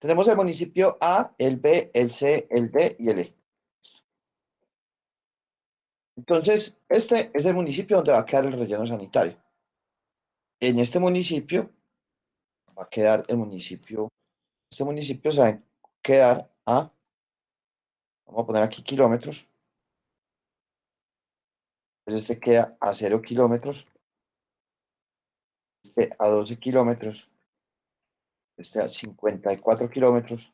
Tenemos el municipio A, el B, el C, el D y el E. Entonces, este es el municipio donde va a quedar el relleno sanitario. En este municipio va a quedar el municipio, este municipio se va a quedar a, vamos a poner aquí kilómetros, pues este queda a 0 kilómetros, este a 12 kilómetros, este a 54 kilómetros,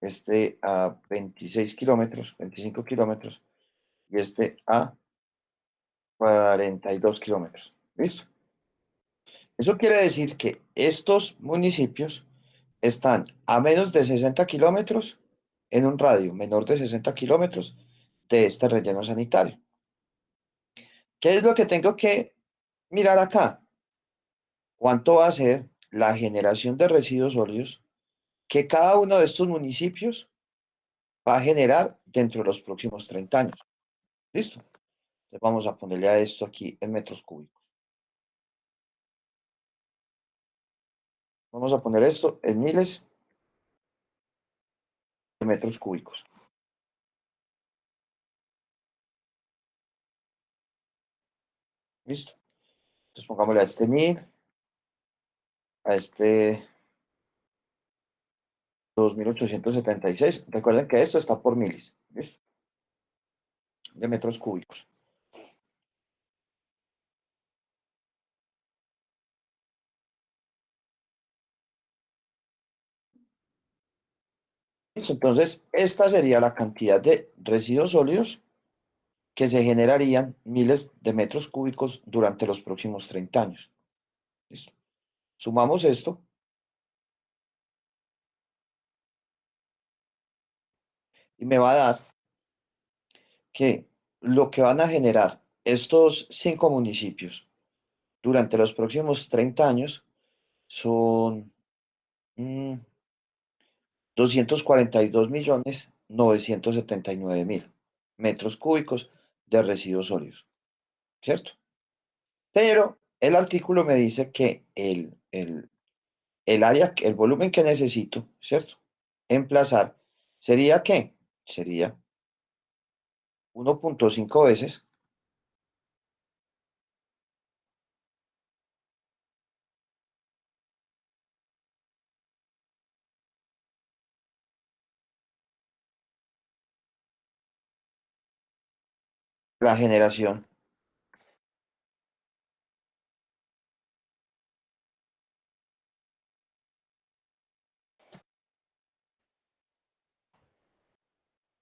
este a 26 kilómetros, 25 kilómetros, y este a 42 kilómetros. ¿Listo? Eso quiere decir que estos municipios están a menos de 60 kilómetros en un radio menor de 60 kilómetros de este relleno sanitario. ¿Qué es lo que tengo que mirar acá? ¿Cuánto va a ser la generación de residuos sólidos que cada uno de estos municipios va a generar dentro de los próximos 30 años? ¿Listo? Entonces vamos a ponerle a esto aquí en metros cúbicos. Vamos a poner esto en miles de metros cúbicos. ¿Listo? Entonces pongámosle a este 1000, a este 2876. Recuerden que esto está por miles, ¿listo? De metros cúbicos. ¿Listo? Entonces, esta sería la cantidad de residuos sólidos que se generarían miles de metros cúbicos durante los próximos 30 años. ¿Listo? Sumamos esto y me va a dar que lo que van a generar estos 5 municipios durante los próximos 30 años son 242.979.000 metros cúbicos de residuos sólidos, ¿cierto? Pero el artículo me dice que el área, el volumen que necesito, ¿cierto? Emplazar, ¿sería qué? Sería 1.5 veces la generación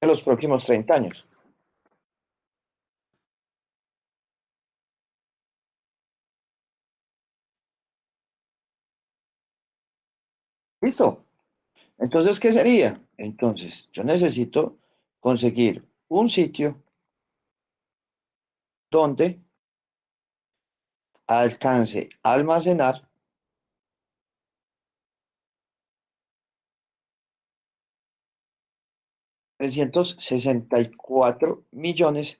de los próximos 30 años. ¿Listo? Entonces, ¿qué sería? Entonces, yo necesito conseguir un sitio donde alcance a almacenar 364.400.000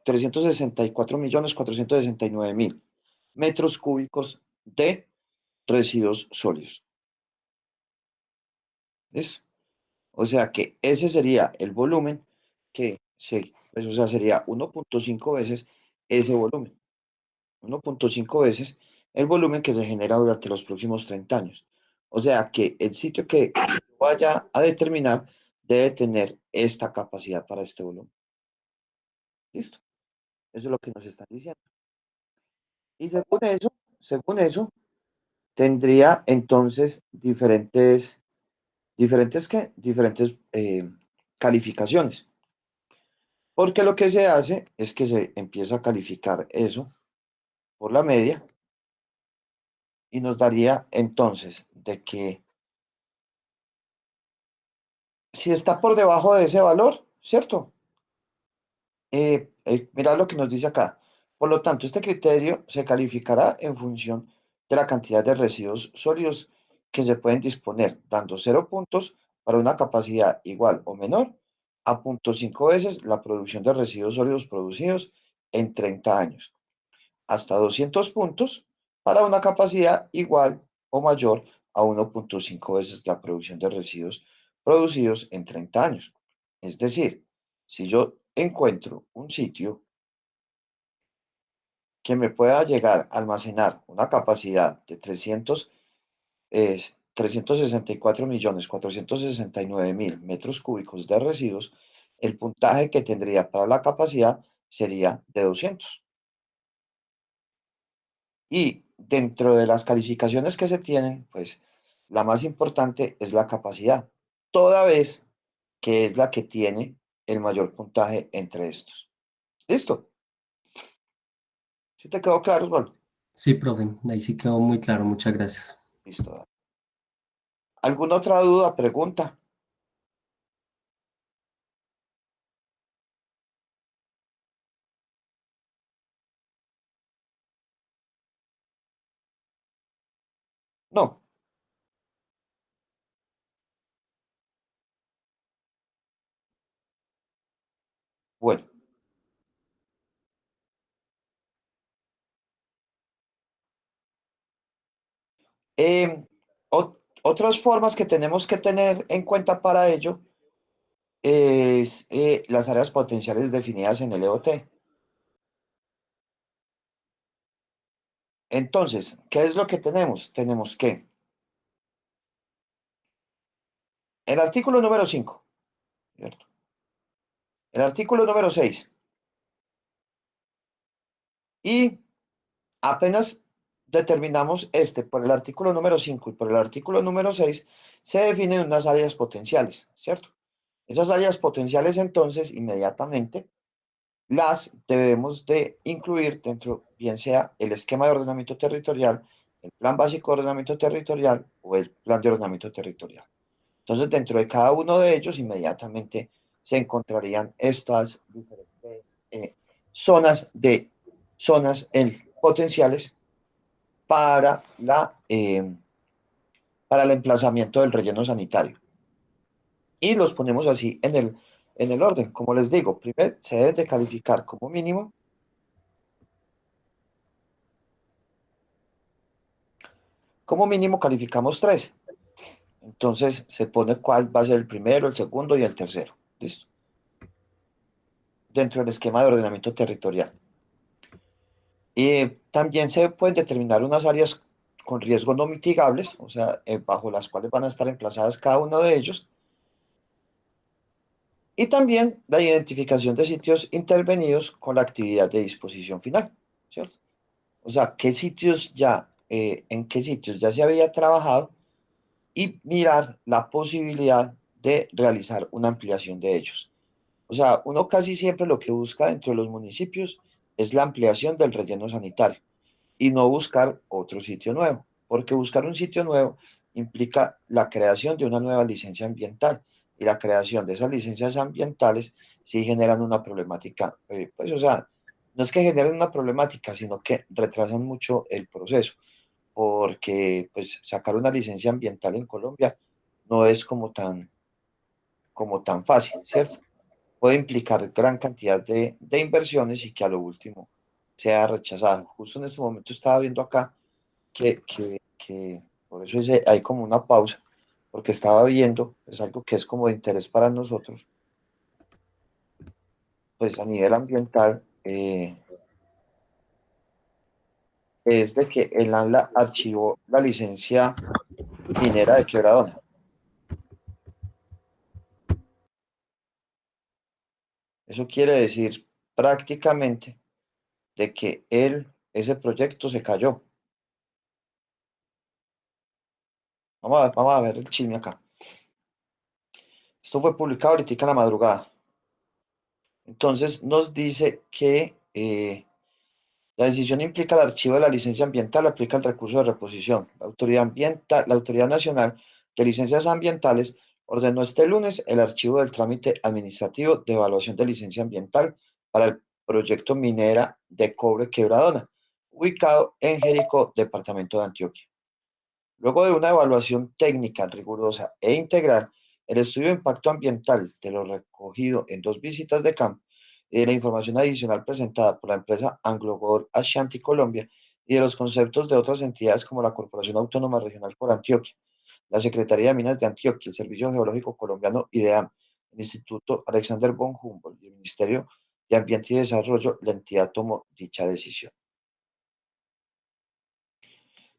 364.469.000 metros cúbicos de residuos sólidos. ¿Listo? O sea que ese sería el volumen que se, pues, o sea, sería 1.5 veces ese volumen. 1.5 veces el volumen que se genera durante los próximos 30 años. O sea que el sitio que vaya a determinar debe tener esta capacidad para este volumen. ¿Listo? Eso es lo que nos están diciendo. Y según eso, tendría entonces diferentes calificaciones. Porque lo que se hace es que se empieza a calificar eso por la media y nos daría entonces de que si está por debajo de ese valor, ¿cierto? Mira lo que nos dice acá. Por lo tanto, este criterio se calificará en función de la cantidad de residuos sólidos que se pueden disponer, dando 0 puntos para una capacidad igual o menor a 0.5 veces la producción de residuos sólidos producidos en 30 años, hasta 200 puntos para una capacidad igual o mayor a 1.5 veces la producción de residuos producidos en 30 años. Es decir, si yo encuentro un sitio que me pueda llegar a almacenar una capacidad de 364.469.000 metros cúbicos de residuos, el puntaje que tendría para la capacidad sería de 200. Y dentro de las calificaciones que se tienen, pues la más importante es la capacidad, toda vez que es la que tiene el mayor puntaje entre estos. ¿Listo? ¿Sí te quedó claro, Osvaldo? Sí, profe, ahí sí quedó muy claro, muchas gracias. Listo. ¿Alguna otra duda, pregunta? No. Bueno, eh, otras formas que tenemos que tener en cuenta para ello es las áreas potenciales definidas en el EOT. Entonces, ¿qué es lo que tenemos? Tenemos que el artículo número 5, ¿cierto? El artículo número 6 y apenas determinamos este por el artículo número 5 y por el artículo número 6 se definen unas áreas potenciales, ¿cierto? Esas áreas potenciales entonces inmediatamente las debemos de incluir dentro, bien sea el esquema de ordenamiento territorial, el plan básico de ordenamiento territorial o el plan de ordenamiento territorial. Entonces, dentro de cada uno de ellos, inmediatamente se encontrarían estas diferentes zonas de potenciales para para el emplazamiento del relleno sanitario. Y los ponemos así en el orden. Como les digo, primero se deben de calificar como mínimo calificamos tres. Entonces se pone cuál va a ser el primero, el segundo y el tercero. ¿Listo? Dentro del esquema de ordenamiento territorial. También se pueden determinar unas áreas con riesgo no mitigables, o sea, bajo las cuales van a estar emplazadas cada uno de ellos. Y también la identificación de sitios intervenidos con la actividad de disposición final, ¿cierto? O sea, en qué sitios ya se había trabajado y mirar la posibilidad de realizar una ampliación de ellos. O sea, uno casi siempre lo que busca dentro de los municipios es la ampliación del relleno sanitario y no buscar otro sitio nuevo, porque buscar un sitio nuevo implica la creación de una nueva licencia ambiental y la creación de esas licencias ambientales sí generan una problemática, pues o sea, no es que generen una problemática, sino que retrasan mucho el proceso, porque pues sacar una licencia ambiental en Colombia no es como tan fácil, ¿cierto? Puede implicar gran cantidad de inversiones y que a lo último sea rechazado. Justo en este momento estaba viendo acá que por eso hay como una pausa, porque estaba viendo, es algo que es como de interés para nosotros, pues a nivel ambiental, es de que el ANLA archivó la licencia minera de Quebradona. Eso quiere decir prácticamente de que ese proyecto se cayó. Vamos a ver el chisme acá. Esto fue publicado ahorita en la madrugada. Entonces nos dice que la decisión implica el archivo de la licencia ambiental, aplica el recurso de reposición. La Autoridad Nacional de Licencias Ambientales ordenó este lunes el archivo del trámite administrativo de evaluación de licencia ambiental para el proyecto minera de cobre Quebradona, ubicado en Jericó, departamento de Antioquia. Luego de una evaluación técnica rigurosa e integral, el estudio de impacto ambiental de lo recogido en dos visitas de campo y de la información adicional presentada por la empresa Anglo Gold Ashanti Colombia y de los conceptos de otras entidades como la Corporación Autónoma Regional por Antioquia, la Secretaría de Minas de Antioquia, el Servicio Geológico Colombiano IDEAM, el Instituto Alexander von Humboldt y el Ministerio de Ambiente y Desarrollo, la entidad tomó dicha decisión.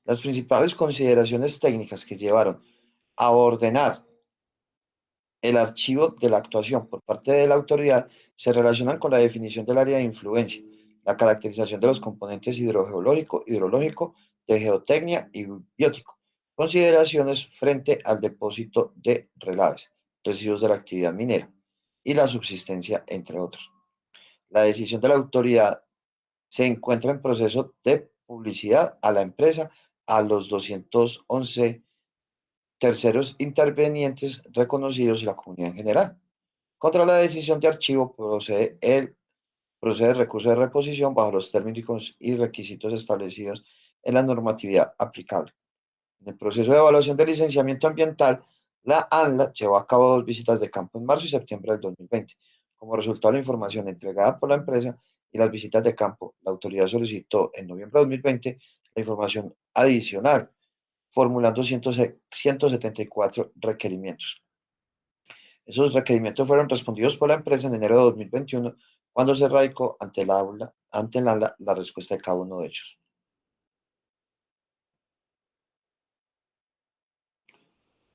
Las principales consideraciones técnicas que llevaron a ordenar el archivo de la actuación por parte de la autoridad se relacionan con la definición del área de influencia, la caracterización de los componentes hidrogeológico, hidrológico, de geotecnia y biótico, consideraciones frente al depósito de relaves, residuos de la actividad minera y la subsistencia, entre otros. La decisión de la autoridad se encuentra en proceso de publicidad a la empresa, a los 211 terceros intervenientes reconocidos y la comunidad en general. Contra la decisión de archivo procede el recurso de reposición bajo los términos y requisitos establecidos en la normatividad aplicable. En el proceso de evaluación de licenciamiento ambiental, la ANLA llevó a cabo 2 visitas de campo en marzo y septiembre del 2020. Como resultado de la información entregada por la empresa y las visitas de campo, la autoridad solicitó en noviembre de 2020 la información adicional, formulando 174 requerimientos. Esos requerimientos fueron respondidos por la empresa en enero de 2021, cuando se radicó ante la respuesta de cada uno de ellos.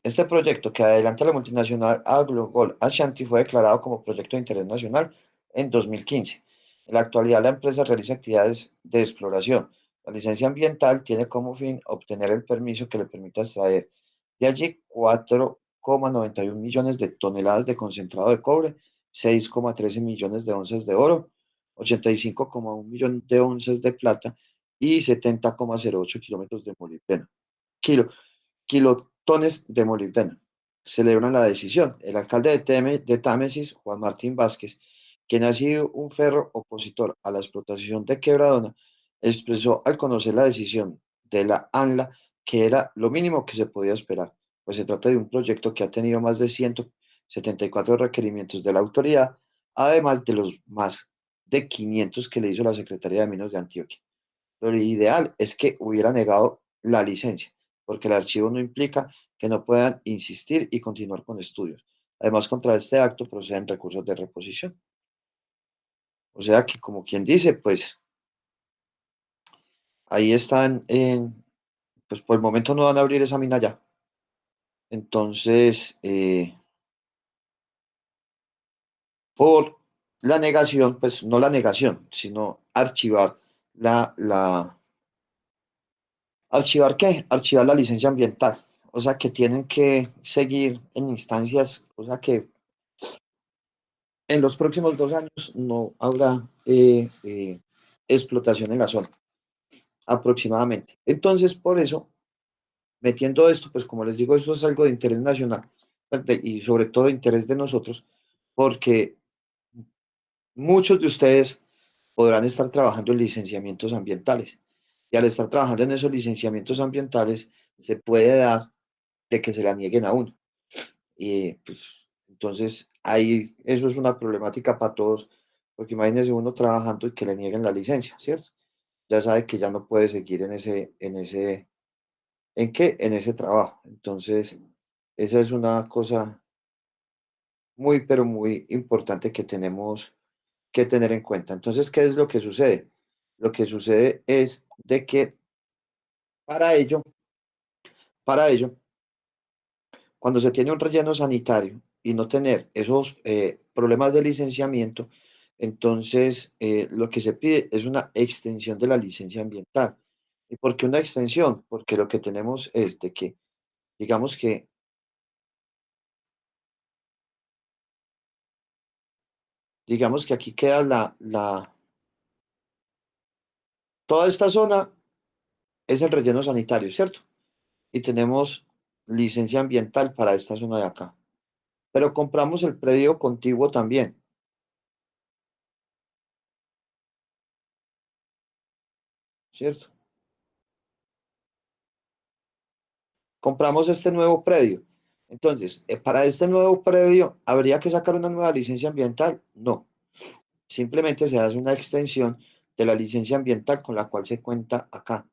Este proyecto, que adelanta la multinacional AngloGold Ashanti, fue declarado como proyecto de interés nacional en 2015. En la actualidad, la empresa realiza actividades de exploración. La licencia ambiental tiene como fin obtener el permiso que le permita extraer de allí 4,91 millones de toneladas de concentrado de cobre, 6,13 millones de onzas de oro, 85,1 millones de onzas de plata y 70,08 kilómetros de molibdeno. Kilo, kilotones de molibdeno. Celebran la decisión. El alcalde de Támesis, Juan Martín Vázquez, quien ha sido un ferro opositor a la explotación de Quebradona, expresó al conocer la decisión de la ANLA que era lo mínimo que se podía esperar, pues se trata de un proyecto que ha tenido más de 174 requerimientos de la autoridad, además de los más de 500 que le hizo la Secretaría de Minas de Antioquia. Lo ideal es que hubiera negado la licencia, porque el archivo no implica que no puedan insistir y continuar con estudios. Además, contra este acto proceden recursos de reposición. O sea que, como quien dice, pues ahí están, pues por el momento no van a abrir esa mina ya. Entonces, por la negación, pues no la negación, sino archivar la ¿archivar qué? Archivar la licencia ambiental. O sea que tienen que seguir en instancias, o sea que en los próximos 2 años no habrá explotación en la zona, aproximadamente. Entonces, por eso, metiendo esto, pues como les digo, esto es algo de interés nacional y sobre todo de interés de nosotros, porque muchos de ustedes podrán estar trabajando en licenciamientos ambientales. Y al estar trabajando en esos licenciamientos ambientales, se puede dar de que se la nieguen a uno. Y pues, entonces, ahí eso es una problemática para todos, porque imagínese uno trabajando y que le nieguen la licencia, ¿cierto? Ya sabe que ya no puede seguir ¿en qué? En ese trabajo. Entonces, esa es una cosa muy, pero muy importante que tenemos que tener en cuenta. Entonces, ¿qué es lo que sucede? Lo que sucede es de que para ello, para ello, cuando se tiene un relleno sanitario y no tener esos problemas de licenciamiento, entonces lo que se pide es una extensión de la licencia ambiental. ¿Y por qué una extensión? Porque lo que tenemos es de que, digamos que, digamos que aquí queda toda esta zona es el relleno sanitario, ¿cierto? Y tenemos licencia ambiental para esta zona de acá. Pero compramos el predio contiguo también, ¿cierto? Compramos este nuevo predio. Entonces, para este nuevo predio, ¿habría que sacar una nueva licencia ambiental? No, simplemente se hace una extensión de la licencia ambiental con la cual se cuenta acá.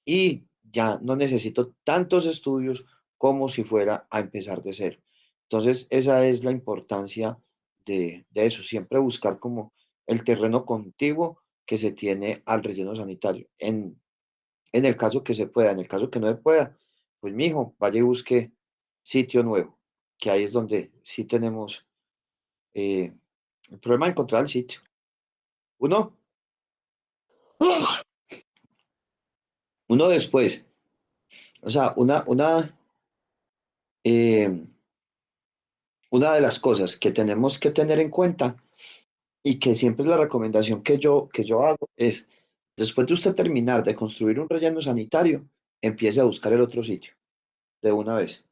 Y ya no necesito tantos estudios como si fuera a empezar de cero. Entonces, esa es la importancia de eso, siempre buscar como el terreno contiguo que se tiene al relleno sanitario. En el caso que se pueda, en el caso que no se pueda, pues mijo, vaya y busque sitio nuevo, que ahí es donde sí tenemos eh, el problema de encontrar el sitio. Uno, uno después, o sea, eh, una de las cosas que tenemos que tener en cuenta y que siempre es la recomendación que yo hago es, después de usted terminar de construir un relleno sanitario, empiece a buscar el otro sitio de una vez,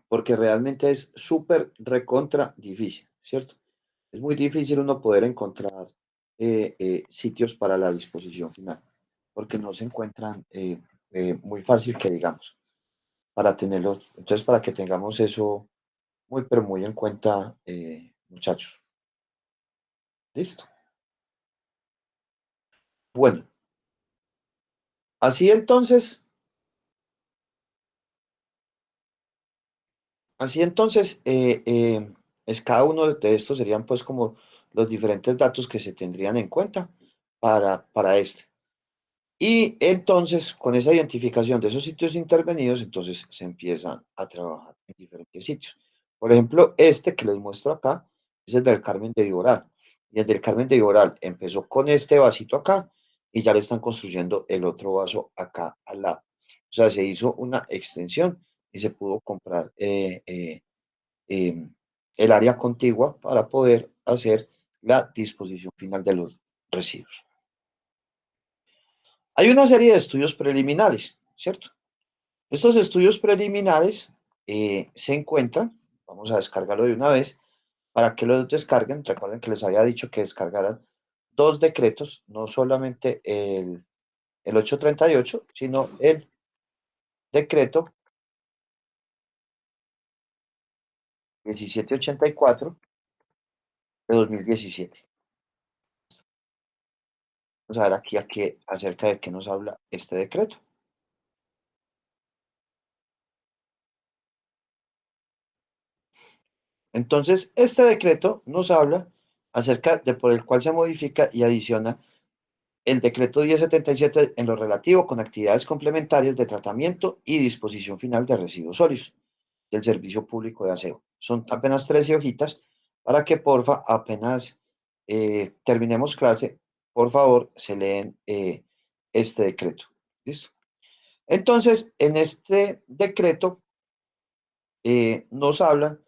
porque realmente es súper recontra difícil, ¿cierto? Es muy difícil uno poder encontrar sitios para la disposición final, porque no se encuentran muy fácil que digamos, para tenerlos. Entonces, para que tengamos eso muy, pero muy en cuenta, muchachos. Listo. Bueno, así entonces, así entonces, es cada uno de estos serían pues como los diferentes datos que se tendrían en cuenta para este. Y entonces, con esa identificación de esos sitios intervenidos, entonces se empiezan a trabajar en diferentes sitios. Por ejemplo, este que les muestro acá es el del Carmen de Viboral. Y el del Carmen de Viboral empezó con este vasito acá y ya le están construyendo el otro vaso acá al lado. O sea, se hizo una extensión y se pudo comprar eh, el área contigua para poder hacer la disposición final de los residuos. Hay una serie de estudios preliminares, ¿cierto? Estos estudios preliminares se encuentran, vamos a descargarlo de una vez, para que los descarguen. Recuerden que les había dicho que descargaran dos decretos, no solamente el 838, sino el decreto 1784 de 2017. Vamos a ver aquí acerca de qué nos habla este decreto. Entonces, este decreto nos habla acerca de por el cual se modifica y adiciona el decreto 1077 en lo relativo con actividades complementarias de tratamiento y disposición final de residuos sólidos del Servicio Público de Aseo. Son apenas 13 hojitas para que porfa, apenas terminemos clase, por favor, se leen este decreto. ¿Listo? Entonces, en este decreto nos hablan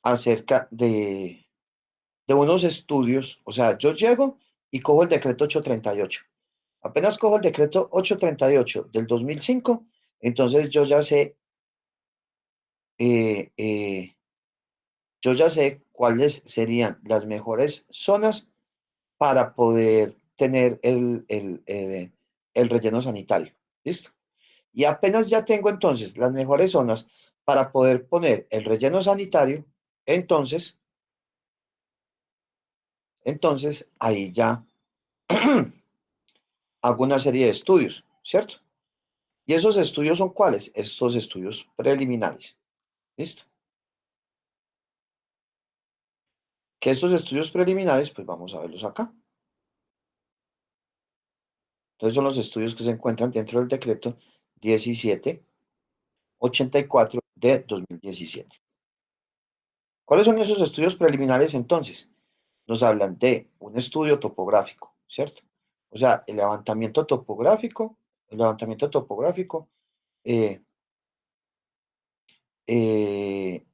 acerca de unos estudios, o sea, yo llego y cojo el decreto 838. Apenas cojo el decreto 838 del 2005, entonces eh, eh, yo ya sé cuáles serían las mejores zonas para poder tener el relleno sanitario. ¿Listo? Y apenas ya tengo entonces las mejores zonas para poder poner el relleno sanitario, entonces ahí ya hago una serie de estudios, ¿cierto? ¿Y esos estudios son cuáles? Estos estudios preliminares. ¿Listo? Que estos estudios preliminares, pues vamos a verlos acá. Entonces son los estudios que se encuentran dentro del decreto 1784 de 2017. ¿Cuáles son esos estudios preliminares entonces? Nos hablan de un estudio topográfico, ¿cierto? O sea, el levantamiento topográfico eh,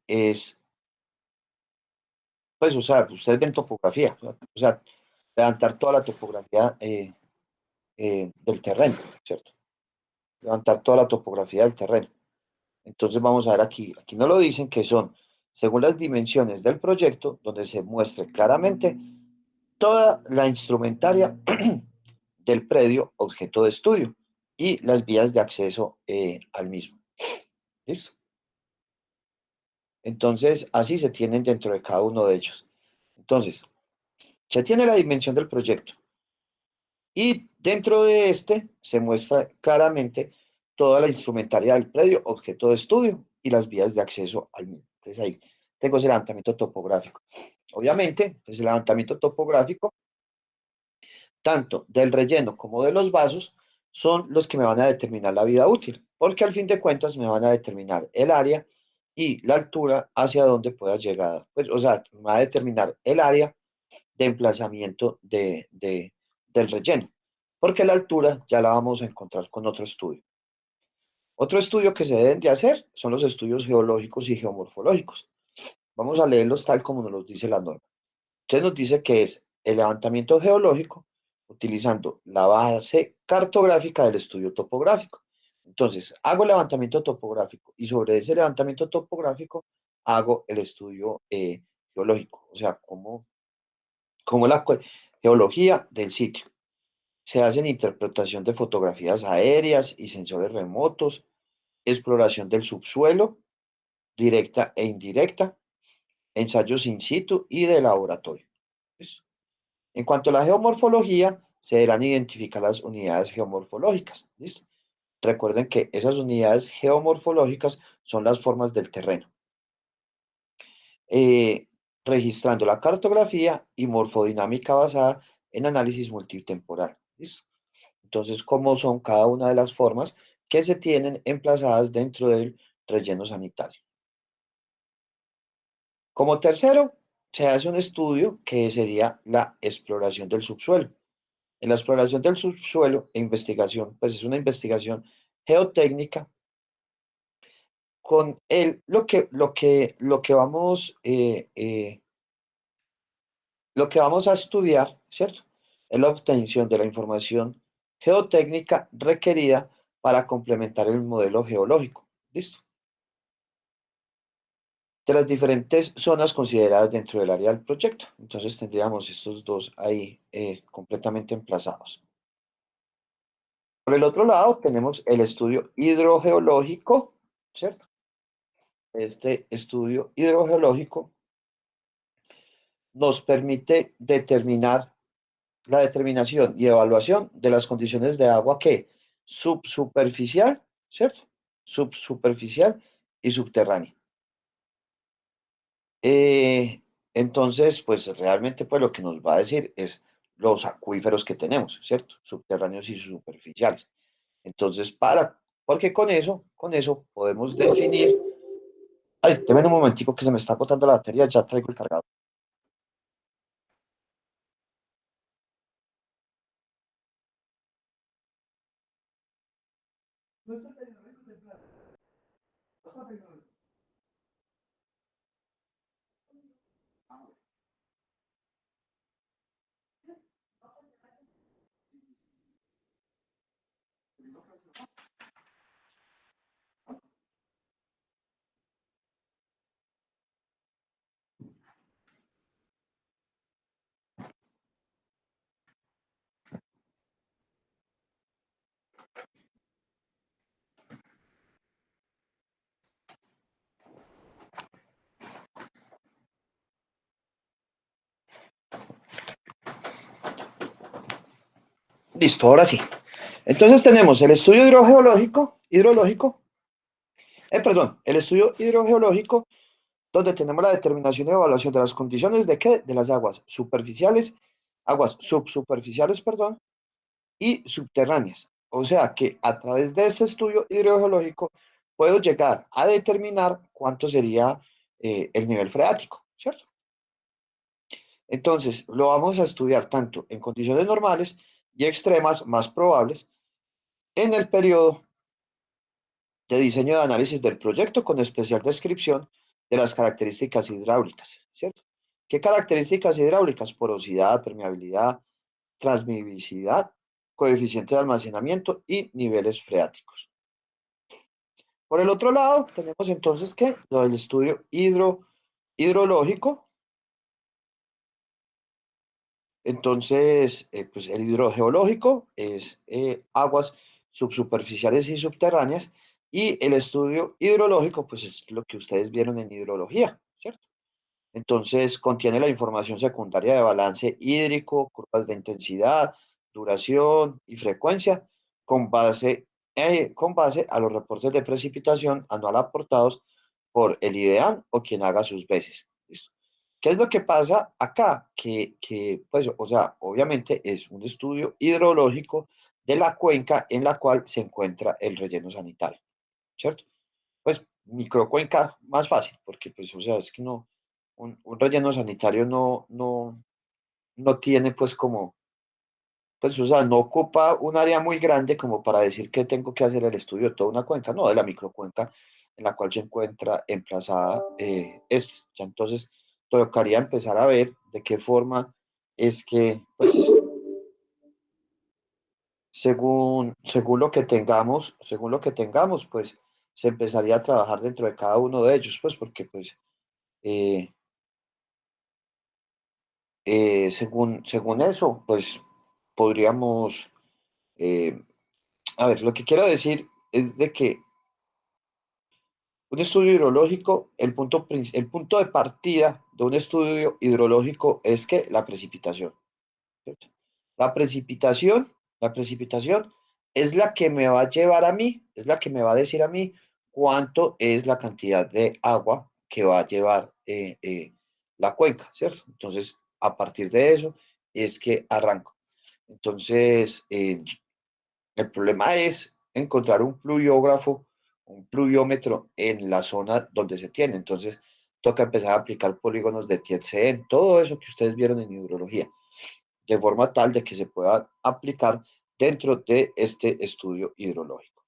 es, pues, o sea, ustedes ven topografía, o sea, levantar toda la topografía del terreno, ¿cierto? Levantar toda la topografía del terreno. Entonces vamos a ver aquí no lo dicen que son según las dimensiones del proyecto, donde se muestre claramente toda la instrumentaria del predio objeto de estudio y las vías de acceso al mismo. ¿Listo? Entonces, así se tienen dentro de cada uno de ellos. Entonces, se tiene la dimensión del proyecto y dentro de este se muestra claramente toda la instrumentaria del predio, objeto de estudio y las vías de acceso al mismo. Entonces ahí tengo ese levantamiento topográfico. Obviamente, pues el levantamiento topográfico, tanto del relleno como de los vasos, son los que me van a determinar la vida útil, porque al fin de cuentas me van a determinar el área y la altura hacia donde pueda llegar. Pues, o sea, me va a determinar el área de emplazamiento del relleno, porque la altura ya la vamos a encontrar con otro estudio. Otro estudio que se deben de hacer son los estudios geológicos y geomorfológicos. Vamos a leerlos tal como nos los dice la norma. Entonces nos dice que es el levantamiento geológico utilizando la base cartográfica del estudio topográfico. Entonces, hago el levantamiento topográfico y sobre ese levantamiento topográfico hago el estudio geológico, o sea, cómo la geología del sitio. Se hacen interpretación de fotografías aéreas y sensores remotos, exploración del subsuelo, directa e indirecta, ensayos in situ y de laboratorio. ¿Listo? En cuanto a la geomorfología, se deberán identificar las unidades geomorfológicas. ¿Listo? Recuerden que esas unidades geomorfológicas son las formas del terreno. Eh, Registrando la cartografía y morfodinámica basada en análisis multitemporal. ¿Listo? Entonces, ¿cómo son cada una de las formas que se tienen emplazadas dentro del relleno sanitario? Como tercero, se hace un estudio que sería la exploración del subsuelo. En la exploración del subsuelo e investigación, pues es una investigación geotécnica con lo que vamos a estudiar, ¿cierto? Es la obtención de la información geotécnica requerida para complementar el modelo geológico. ¿Listo? De las diferentes zonas consideradas dentro del área del proyecto. Entonces tendríamos estos dos ahí completamente emplazados. Por el otro lado, tenemos el estudio hidrogeológico, ¿cierto? Este estudio hidrogeológico nos permite determinar la determinación y evaluación de las condiciones de agua que subsuperficial, ¿cierto? Subsuperficial y subterránea. Eh, entonces, pues realmente pues lo que nos va a decir es los acuíferos que tenemos, ¿cierto? Subterráneos y superficiales. Entonces, porque con eso podemos definir. Ay, déjenme un momentico que se me está agotando la batería, ya traigo el cargador. Listo, ahora sí. Entonces tenemos el estudio el estudio hidrogeológico, donde tenemos la determinación y evaluación de las condiciones de qué, de las aguas superficiales, aguas subsuperficiales, perdón, y subterráneas. O sea que a través de ese estudio hidrogeológico puedo llegar a determinar cuánto sería el nivel freático, ¿cierto? Entonces, lo vamos a estudiar tanto en condiciones normales y extremas más probables en el periodo de diseño de análisis del proyecto con especial descripción de las características hidráulicas, ¿cierto? ¿Qué características hidráulicas? Porosidad, permeabilidad, transmisividad, coeficiente de almacenamiento y niveles freáticos. Por el otro lado, tenemos entonces que lo del estudio hidrológico. Entonces, pues el hidrogeológico es aguas subsuperficiales y subterráneas, y el estudio hidrológico, pues es lo que ustedes vieron en hidrología, ¿cierto? Entonces, contiene la información secundaria de balance hídrico, curvas de intensidad, duración y frecuencia, con base con base a los reportes de precipitación anual aportados por el IDEAN o quien haga sus veces. ¿Listo? ¿Qué es lo que pasa acá? Pues, o sea, obviamente es un estudio hidrológico de la cuenca en la cual se encuentra el relleno sanitario, ¿cierto? Pues microcuenca más fácil, porque pues, o sea, es que no, un relleno sanitario no tiene pues como, pues, o sea, no ocupa un área muy grande como para decir que tengo que hacer el estudio de toda una cuenca, no, de la microcuenca en la cual se encuentra emplazada esta. Ya entonces, tocaría empezar a ver de qué forma es que, pues, según lo que tengamos, pues, se empezaría a trabajar dentro de cada uno de ellos, pues, porque, pues, eh, según eso, pues, podríamos, eh, a ver, lo que quiero decir es de que un estudio hidrológico, el punto de partida de un estudio hidrológico es que la precipitación, ¿cierto? La precipitación, la precipitación es la que me va a llevar a mí, es la que me va a decir a mí cuánto es la cantidad de agua que va a llevar la cuenca, ¿cierto? Entonces, a partir de eso es que arranco. Entonces, el problema es encontrar un pluviógrafo, un pluviómetro en la zona donde se tiene. Entonces, toca empezar a aplicar polígonos de Tietze, todo eso que ustedes vieron en hidrología, de forma tal de que se pueda aplicar dentro de este estudio hidrológico.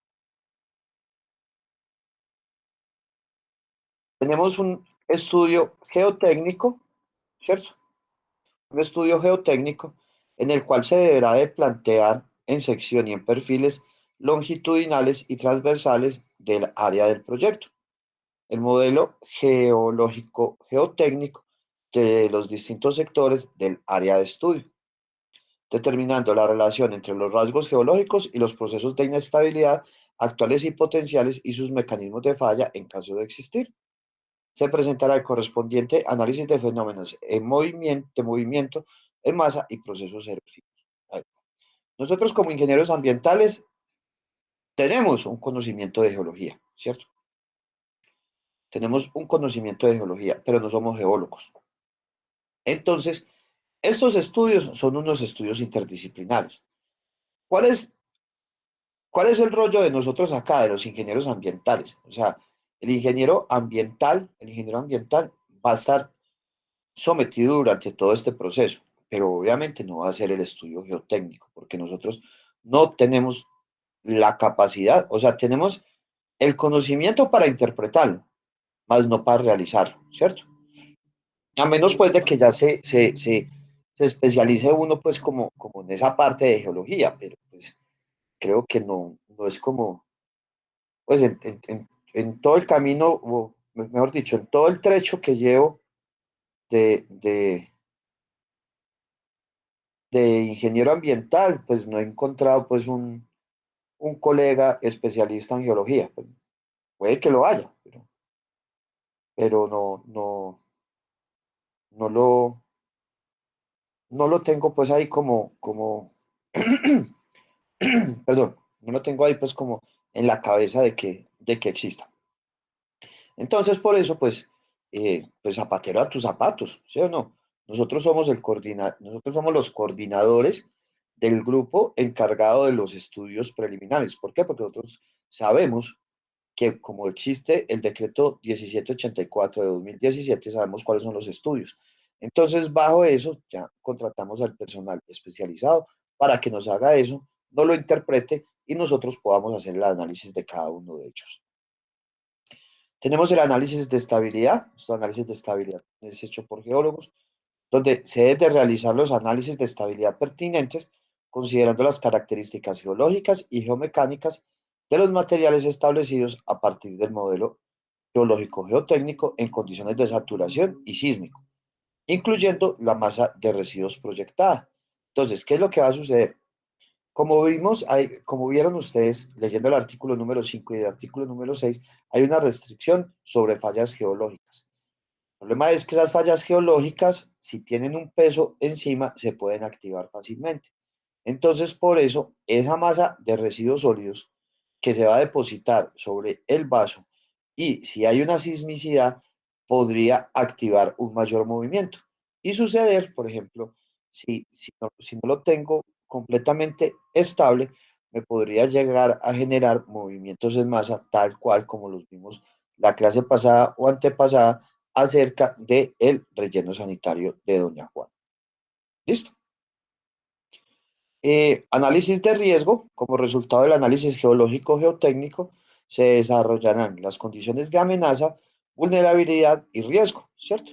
Tenemos un estudio geotécnico, ¿cierto? Un estudio geotécnico en el cual se deberá de plantear en sección y en perfiles longitudinales y transversales del área del proyecto. El modelo geológico geotécnico de los distintos sectores del área de estudio, determinando la relación entre los rasgos geológicos y los procesos de inestabilidad actuales y potenciales y sus mecanismos de falla en caso de existir. Se presentará el correspondiente análisis de fenómenos de movimiento en masa y procesos erosivos. Nosotros como ingenieros ambientales tenemos un conocimiento de geología, ¿cierto? Tenemos un conocimiento de geología, pero no somos geólogos. Entonces, estos estudios son unos estudios interdisciplinarios. ¿Cuál es, cuál es el rollo de nosotros acá, de los ingenieros ambientales? O sea, el ingeniero ambiental va a estar sometido durante todo este proceso, pero obviamente no va a ser el estudio geotécnico, porque nosotros no tenemos la capacidad, o sea, tenemos el conocimiento para interpretarlo, más no para realizarlo, ¿cierto? A menos pues de que ya se especialice uno pues como en esa parte de geología, pero pues creo que no es como, pues en todo el camino, o mejor dicho, en todo el trecho que llevo de, de, de ingeniero ambiental, pues no he encontrado pues un colega especialista en geología. Pues, puede que lo haya, pero no lo, no lo tengo pues ahí perdón, no lo tengo ahí pues como en la cabeza de que exista. Entonces, por eso, pues zapatero a tus zapatos, ¿sí o no? Nosotros somos los coordinadores del grupo encargado de los estudios preliminares. ¿Por qué? Porque nosotros sabemos que como existe el decreto 1784 de 2017, sabemos cuáles son los estudios. Entonces, bajo eso, ya contratamos al personal especializado para que nos haga eso, no lo interprete y nosotros podamos hacer el análisis de cada uno de ellos. Tenemos el análisis de estabilidad. Este análisis de estabilidad es hecho por geólogos, donde se debe de realizar los análisis de estabilidad pertinentes, considerando las características geológicas y geomecánicas de los materiales establecidos a partir del modelo geológico geotécnico en condiciones de saturación y sísmico, incluyendo la masa de residuos proyectada. Entonces, ¿qué es lo que va a suceder? Como vieron ustedes leyendo el artículo número 5 y el artículo número 6, hay una restricción sobre fallas geológicas. El problema es que esas fallas geológicas, si tienen un peso encima, se pueden activar fácilmente. Entonces, por eso, esa masa de residuos sólidos que se va a depositar sobre el vaso y si hay una sismicidad, podría activar un mayor movimiento y suceder, por ejemplo, si no lo tengo completamente estable, me podría llegar a generar movimientos en masa tal cual como los vimos la clase pasada o antepasada acerca del relleno sanitario de Doña Juana. ¿Listo? Análisis de riesgo. Como resultado del análisis geológico geotécnico, se desarrollarán las condiciones de amenaza, vulnerabilidad y riesgo, ¿cierto?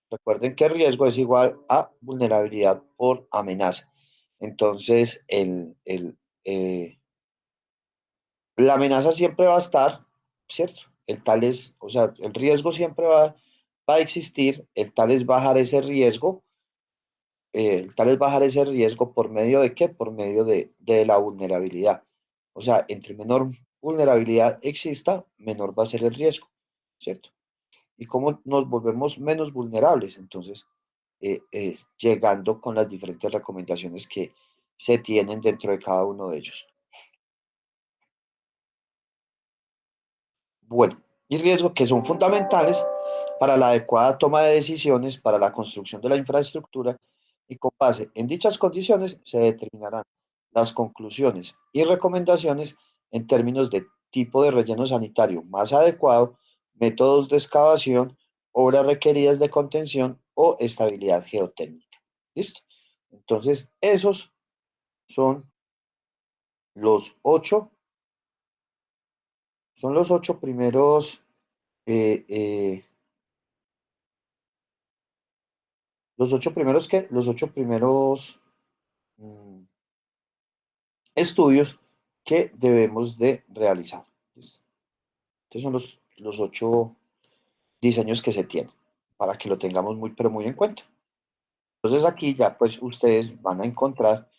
Recuerden que riesgo es igual a vulnerabilidad por amenaza. Entonces, la amenaza siempre va a estar, ¿cierto? El tal es, o sea, el riesgo siempre va a existir, el tal es bajar ese riesgo, tal es bajar ese riesgo por medio de qué? Por medio de la vulnerabilidad. O sea, entre menor vulnerabilidad exista, menor va a ser el riesgo, ¿cierto? Y cómo nos volvemos menos vulnerables, entonces, llegando con las diferentes recomendaciones que se tienen dentro de cada uno de ellos. Bueno, y riesgos que son fundamentales para la adecuada toma de decisiones para la construcción de la infraestructura y con base en dichas condiciones se determinarán las conclusiones y recomendaciones en términos de tipo de relleno sanitario más adecuado, métodos de excavación, obras requeridas de contención o estabilidad geotécnica. ¿Listo? Entonces, esos son los ocho, primeros eh, eh, los ocho primeros mm, estudios que debemos de realizar. Estos son los ocho diseños que se tienen para que lo tengamos muy, pero muy en cuenta. Entonces aquí ya pues ustedes van a encontrar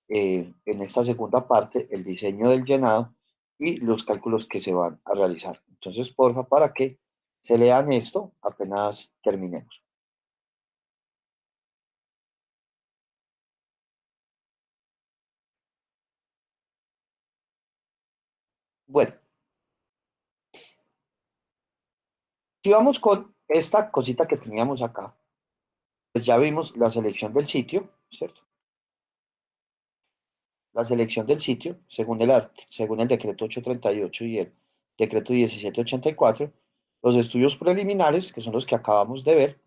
en esta segunda parte el diseño del llenado y los cálculos que se van a realizar. Entonces, porfa, para que se lean esto apenas terminemos. Bueno, si vamos con esta cosita que teníamos acá, pues ya vimos la selección del sitio, ¿cierto? La selección del sitio, según el decreto 838 y el decreto 1784, los estudios preliminares, que son los que acabamos de ver,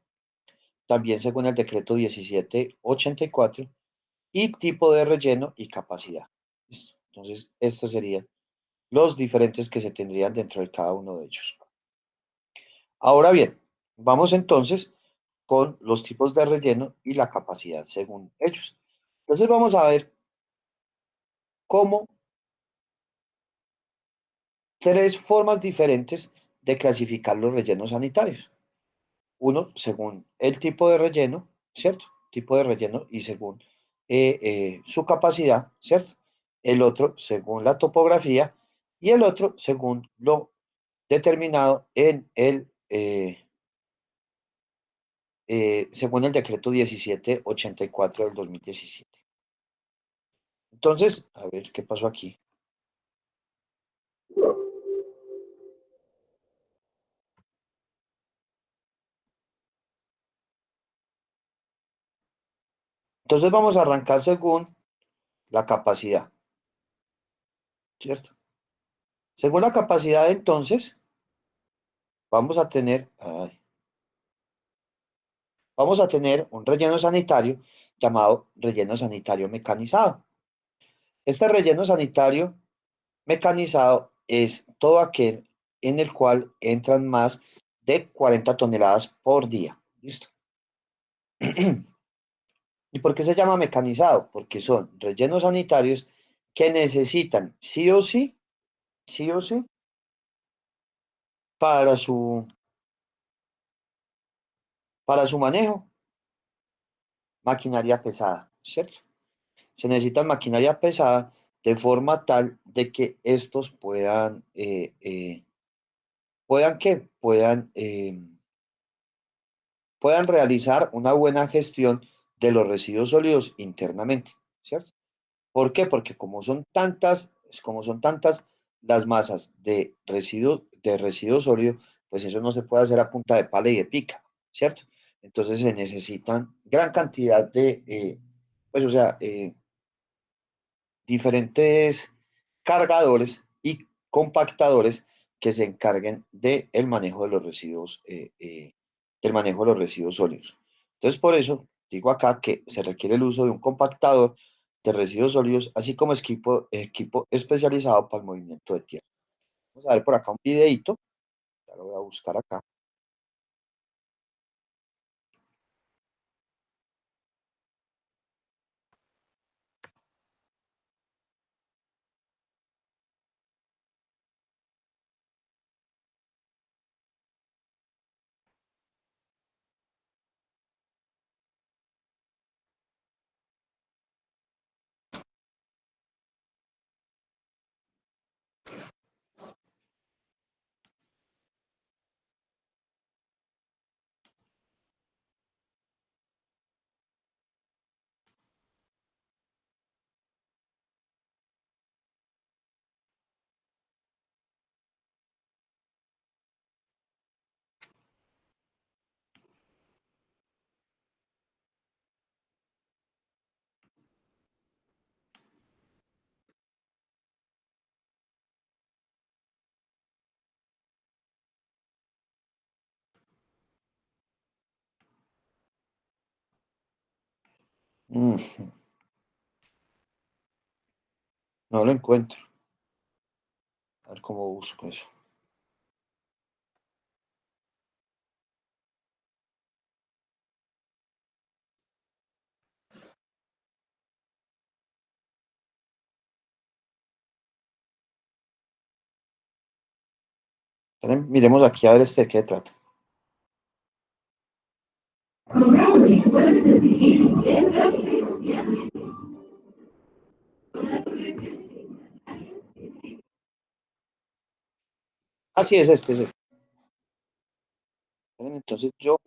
también según el decreto 1784, y tipo de relleno y capacidad. ¿Listo? Entonces, estos serían los diferentes que se tendrían dentro de cada uno de ellos. Ahora bien, vamos entonces con los tipos de relleno y la capacidad según ellos. Entonces vamos a ver cómo tres formas diferentes de clasificar los rellenos sanitarios. Uno, según el tipo de relleno, ¿cierto? Tipo de relleno y según su capacidad, ¿cierto? El otro, según la topografía y el otro, según lo determinado según el decreto 1784 del 2017. Entonces, a ver qué pasó aquí. Entonces vamos a arrancar según la capacidad, ¿cierto? Según la capacidad, entonces, vamos a tener un relleno sanitario llamado relleno sanitario mecanizado. Este relleno sanitario mecanizado es todo aquel en el cual entran más de 40 toneladas por día. ¿Listo? ¿Y por qué se llama mecanizado? Porque son rellenos sanitarios que necesitan sí o sí, para su manejo, maquinaria pesada, ¿cierto? Se necesita maquinaria pesada de forma tal de que estos puedan realizar una buena gestión de los residuos sólidos internamente, ¿cierto? ¿Por qué? Porque como son tantas las masas de residuo sólido, pues eso no se puede hacer a punta de pala y de pica, ¿cierto? Entonces se necesitan gran cantidad de, pues o sea, diferentes cargadores y compactadores que se encarguen del manejo de los residuos, del manejo de los residuos sólidos. Entonces, por eso digo acá que se requiere el uso de un compactador de residuos sólidos, así como equipo especializado para el movimiento de tierra. Vamos a ver por acá un videito, ya lo voy a buscar acá. Mm, no lo encuentro. A ver cómo busco eso. Miremos aquí a ver este de qué trata. Ah, sí, es este. Entonces yo,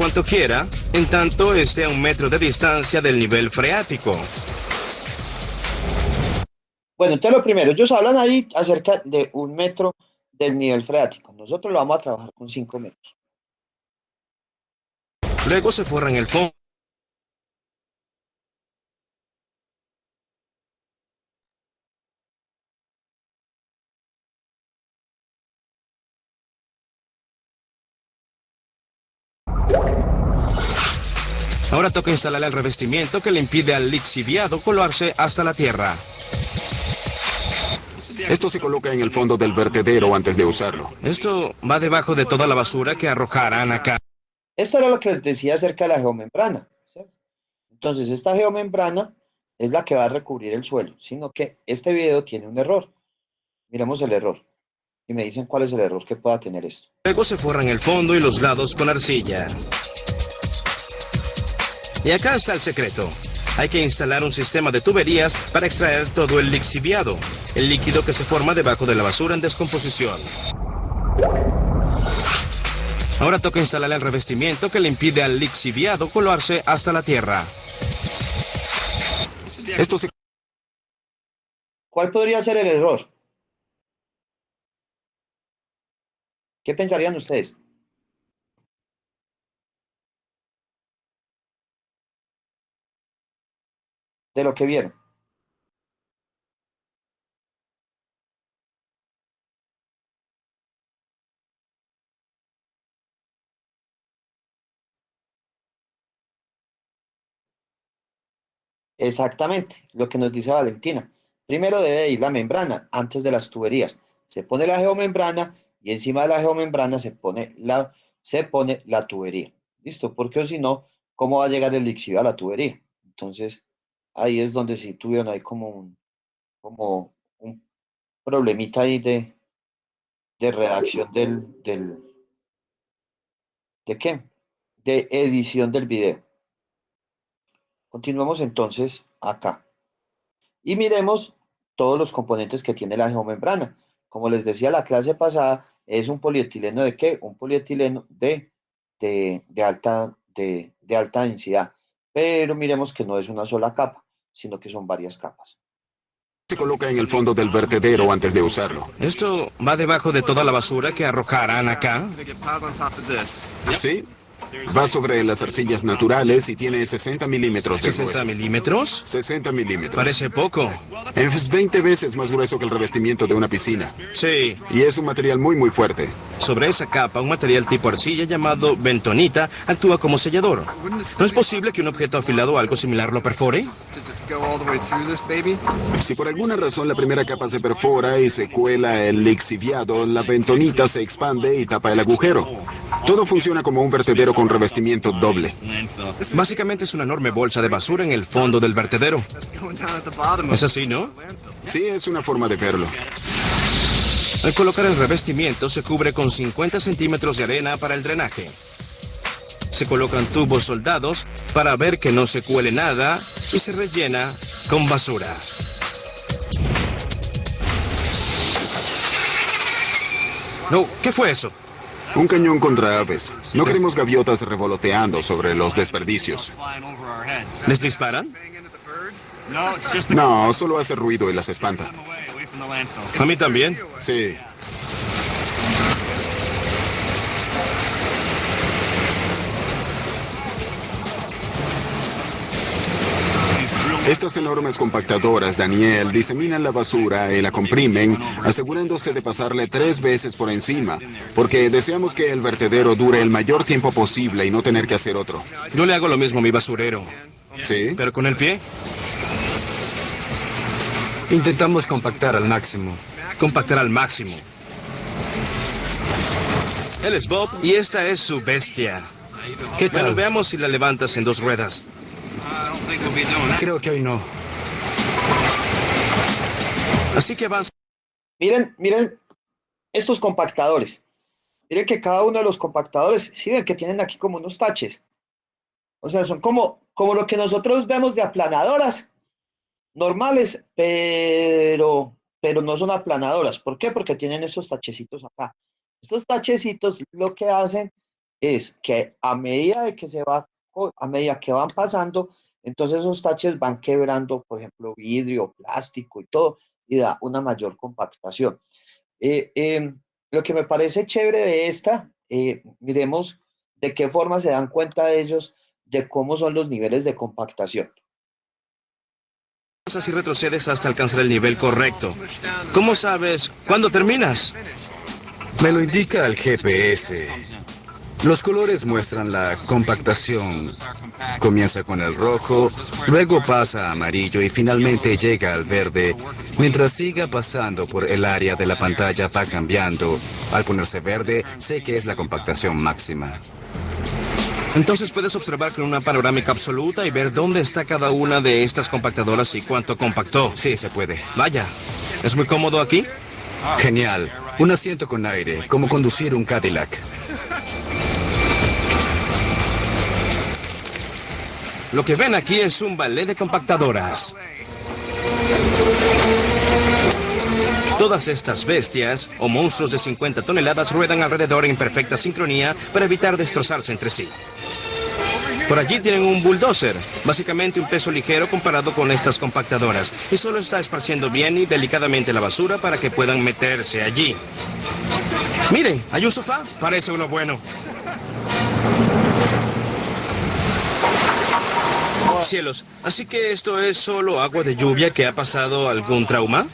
Cuanto quiera, en tanto esté a 1 metro de distancia del nivel freático. bueno, entonces lo primero, ellos hablan ahí acerca de 1 metro del nivel freático. Nosotros lo vamos a trabajar con 5 metros. Luego se forra en el fondo. Ahora toca instalar el revestimiento que le impide al lixiviado colarse hasta la tierra. Esto se coloca en el fondo del vertedero antes de usarlo. Esto va debajo de toda la basura que arrojarán acá. Esto era lo que les decía acerca de la geomembrana, ¿cierto? Entonces, esta geomembrana es la que va a recubrir el suelo, sino que este video tiene un error. Miremos el error y me dicen cuál es el error que pueda tener esto. Luego se forran el fondo y los lados con arcilla. Y acá está el secreto. Hay que instalar un sistema de tuberías para extraer todo el lixiviado, el líquido que se forma debajo de la basura en descomposición. Ahora toca instalar el revestimiento que le impide al lixiviado colarse hasta la tierra. Esto se ¿Cuál podría ser el error? ¿Qué pensarían ustedes? De lo que vieron. Exactamente, lo que nos dice Valentina. Primero debe ir la membrana antes de las tuberías. Se pone la geomembrana y encima de la geomembrana se pone la tubería. ¿Listo? Porque o si no, ¿cómo va a llegar el lixiviado a la tubería? Entonces, ahí es donde sí tuvieron ahí como un problemita ahí de redacción ¿De qué? De edición del video. Continuamos entonces acá. Y miremos todos los componentes que tiene la geomembrana. Como les decía la clase pasada, es un polietileno ¿de qué? Un polietileno de alta densidad. Pero miremos que no es una sola capa, sino que son varias capas. Se coloca en el fondo del vertedero antes de usarlo. ¿Esto va debajo de toda la basura que arrojarán acá? ¿Sí? Va sobre las arcillas naturales y tiene 60 milímetros de ¿60 grueso. milímetros? 60 milímetros. Parece poco. Es 20 veces más grueso que el revestimiento de una piscina. Sí. Y es un material muy fuerte. Sobre esa capa, un material tipo arcilla llamado bentonita actúa como sellador. ¿No es posible que un objeto afilado o algo similar lo perfore? Si por alguna razón la primera capa se perfora y se cuela el lixiviado, la bentonita se expande y tapa el agujero. Todo funciona como un vertedero con revestimiento doble. Básicamente es una enorme bolsa de basura en el fondo del vertedero. Es así, ¿no? Sí, es una forma de verlo. Al colocar el revestimiento se cubre con 50 centímetros de arena para el drenaje. Se colocan tubos soldados para ver que no se cuele nada y se rellena con basura. No, ¿qué fue eso? Un cañón contra aves. No queremos gaviotas revoloteando sobre los desperdicios. ¿Les disparan? No, solo hace ruido y las espanta. A mí también. Sí. Estas enormes compactadoras, Daniel, diseminan la basura y la comprimen, asegurándose de pasarle 3 veces por encima, porque deseamos que el vertedero dure el mayor tiempo posible y no tener que hacer otro. Yo le hago lo mismo a mi basurero. ¿Sí? ¿Pero con el pie? Intentamos compactar al máximo. Compactar al máximo. Él es Bob y esta es su bestia. ¿Qué Bueno, tal? veamos si la levantas en 2 ruedas. Creo que hoy no. Así que avanza. Miren estos compactadores. Miren que cada uno de los compactadores, sí ven que tienen aquí como unos taches. O sea, son como lo que nosotros vemos de aplanadoras normales, pero no son aplanadoras. ¿Por qué? Porque tienen estos tachecitos acá. Estos tachecitos lo que hacen es que a medida que van pasando, entonces esos taches van quebrando, por ejemplo, vidrio, plástico y todo, y da una mayor compactación. Lo que me parece chévere de esta, miremos de qué forma se dan cuenta ellos de cómo son los niveles de compactación. Así retrocedes hasta alcanzar el nivel correcto. ¿Cómo sabes cuándo terminas? Me lo indica el GPS. Los colores muestran la compactación. Comienza con el rojo, luego pasa a amarillo y finalmente llega al verde. Mientras siga pasando por el área de la pantalla va cambiando. Al ponerse verde, sé que es la compactación máxima. Entonces puedes observar con una panorámica absoluta y ver dónde está cada una de estas compactadoras y cuánto compactó. Sí, se puede. Vaya, ¿es muy cómodo aquí? Genial. Un asiento con aire, como conducir un Cadillac. Lo que ven aquí es un ballet de compactadoras. Todas estas bestias, o monstruos de 50 toneladas, ruedan alrededor en perfecta sincronía para evitar destrozarse entre sí. Por allí tienen un bulldozer, básicamente un peso ligero comparado con estas compactadoras, y solo está esparciendo bien y delicadamente la basura para que puedan meterse allí. Miren, hay un sofá, parece uno bueno. Cielos, ¿así que esto es solo agua de lluvia que ha pasado algún trauma?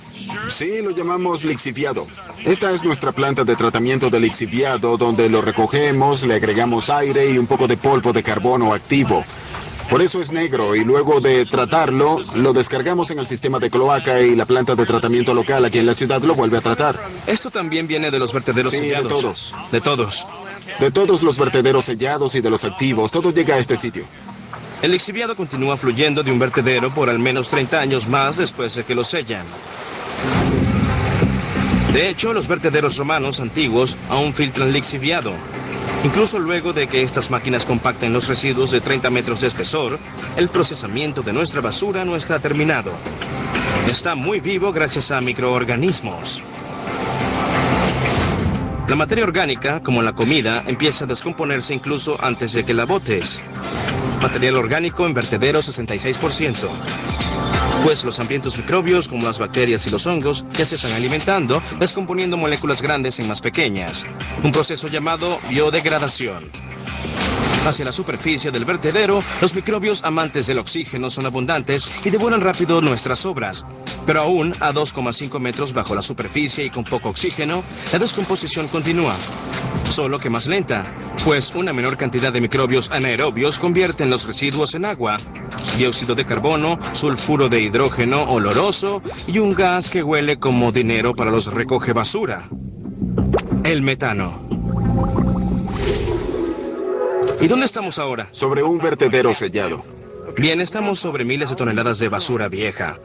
Sí, lo llamamos lixiviado. Esta es nuestra planta de tratamiento de lixiviado, donde lo recogemos, le agregamos aire y un poco de polvo de carbono activo. Por eso es negro y luego de tratarlo, lo descargamos en el sistema de cloaca y la planta de tratamiento local aquí en la ciudad lo vuelve a tratar. Esto también viene de los vertederos Sí, de sellados. todos. De todos. De todos los vertederos sellados y de los activos, todo llega a este sitio. El lixiviado continúa fluyendo de un vertedero por al menos 30 años más después de que lo sellan. De hecho, los vertederos romanos antiguos aún filtran lixiviado. Incluso luego de que estas máquinas compacten los residuos de 30 metros de espesor, el procesamiento de nuestra basura no está terminado. Está muy vivo gracias a microorganismos. La materia orgánica, como la comida, empieza a descomponerse incluso antes de que la botes. Material orgánico en vertedero 66%. Pues los hambrientos microbios, como las bacterias y los hongos, ya se están alimentando, descomponiendo moléculas grandes en más pequeñas. Un proceso llamado biodegradación. Hacia la superficie del vertedero, los microbios amantes del oxígeno son abundantes y devoran rápido nuestras sobras. Pero aún a 2,5 metros bajo la superficie y con poco oxígeno, la descomposición continúa. Solo que más lenta, pues una menor cantidad de microbios anaerobios convierten los residuos en agua, dióxido de carbono, sulfuro de hidrógeno oloroso y un gas que huele como dinero para los recoge basura. El metano. ¿Y dónde estamos ahora? Sobre un vertedero sellado. Bien, estamos sobre miles de toneladas de basura vieja.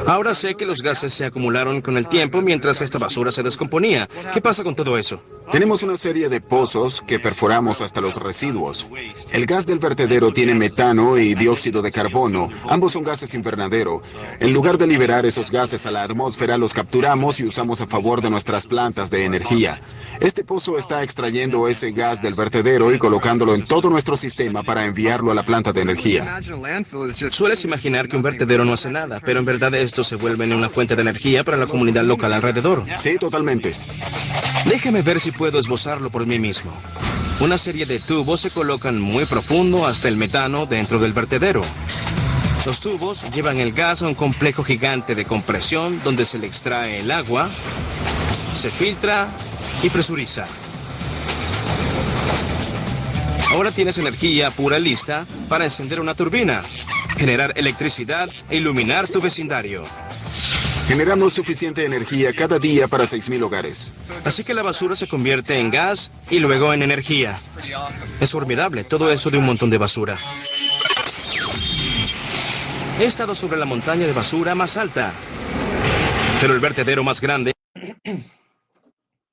Ahora sé que los gases se acumularon con el tiempo mientras esta basura se descomponía. ¿Qué pasa con todo eso? Tenemos una serie de pozos que perforamos hasta los residuos. El gas del vertedero tiene metano y dióxido de carbono. Ambos son gases invernadero. En lugar de liberar esos gases a la atmósfera, los capturamos y usamos a favor de nuestras plantas de energía. Este pozo está extrayendo ese gas del vertedero y colocándolo en todo nuestro sistema para enviarlo a la planta de energía. Sueles imaginar que un vertedero no hace nada, pero en verdad esto se vuelve en una fuente de energía para la comunidad local alrededor. Sí, totalmente. Déjame ver si puedo esbozarlo por mí mismo. Una serie de tubos se colocan muy profundo hasta el metano dentro del vertedero. Los tubos llevan el gas a un complejo gigante de compresión donde se le extrae el agua, se filtra y presuriza. Ahora tienes energía pura lista para encender una turbina, generar electricidad e iluminar tu vecindario. Generamos suficiente energía cada día para 6,000 hogares. Así que la basura se convierte en gas y luego en energía. Es formidable, todo eso de un montón de basura. He estado sobre la montaña de basura más alta, pero el vertedero más grande...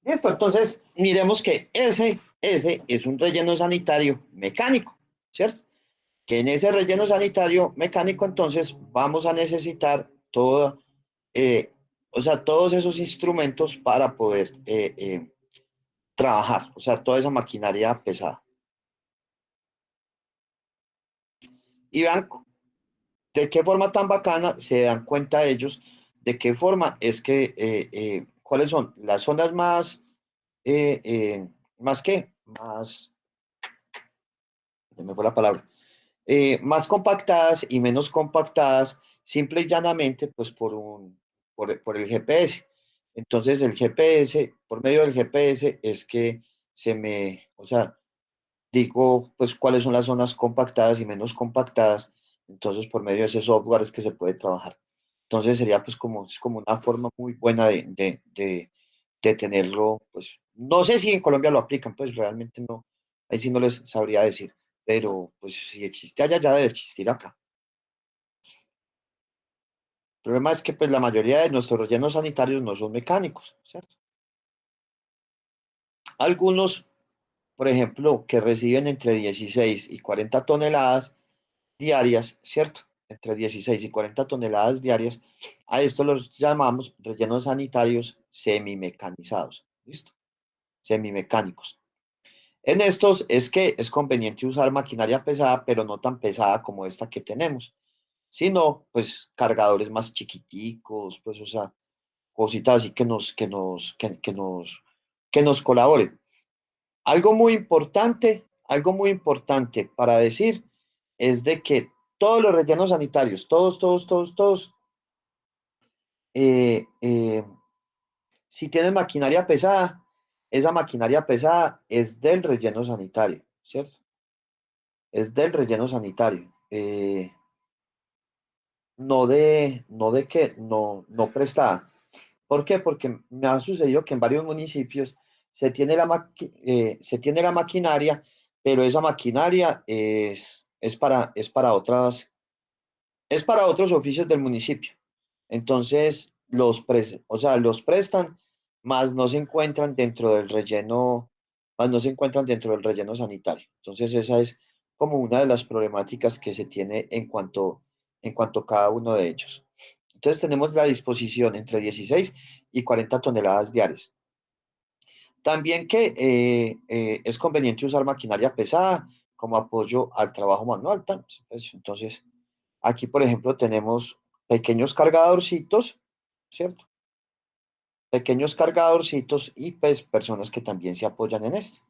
Listo, entonces miremos que ese es un relleno sanitario mecánico, ¿cierto? Que en ese relleno sanitario mecánico entonces vamos a necesitar todos esos instrumentos para poder trabajar, o sea, toda esa maquinaria pesada. Y vean de qué forma tan bacana se dan cuenta ellos, de qué forma es que, cuáles son las zonas más, se me fue la palabra, más compactadas y menos compactadas, simple y llanamente, pues por el GPS. Entonces el GPS, por medio del GPS es que digo, pues cuáles son las zonas compactadas y menos compactadas. Entonces por medio de ese software es que se puede trabajar. Entonces sería pues es como una forma muy buena de tenerlo, pues no sé si en Colombia lo aplican, pues realmente no, ahí sí no les sabría decir, pero pues si existe allá, ya debe existir acá. El problema es que pues la mayoría de nuestros rellenos sanitarios no son mecánicos, ¿cierto? Algunos, por ejemplo, que reciben entre 16 y 40 toneladas diarias, ¿cierto? Entre 16 y 40 toneladas diarias, a esto los llamamos rellenos sanitarios semimecanizados, ¿listo? Semimecánicos. En estos es que es conveniente usar maquinaria pesada, pero no tan pesada como esta que tenemos, sino pues cargadores más chiquiticos, pues o sea, cositas así que nos colaboren. Algo muy importante para decir es de que todos los rellenos sanitarios, todos, si tienen maquinaria pesada, esa maquinaria pesada es del relleno sanitario, ¿cierto? Es del relleno sanitario. No prestada. ¿Por qué? Porque me ha sucedido que en varios municipios se tiene la maquinaria, pero esa maquinaria es para otros oficios del municipio. Entonces, los prestan, más no se encuentran dentro del relleno mas no se encuentran dentro del relleno sanitario. Entonces, esa es como una de las problemáticas que se tiene en cuanto a cada uno de ellos. Entonces, tenemos la disposición entre 16 y 40 toneladas diarias. También que es conveniente usar maquinaria pesada como apoyo al trabajo manual. Pues, entonces, aquí, por ejemplo, tenemos pequeños cargadorcitos, ¿cierto? Pequeños cargadorcitos y pues personas que también se apoyan en esto.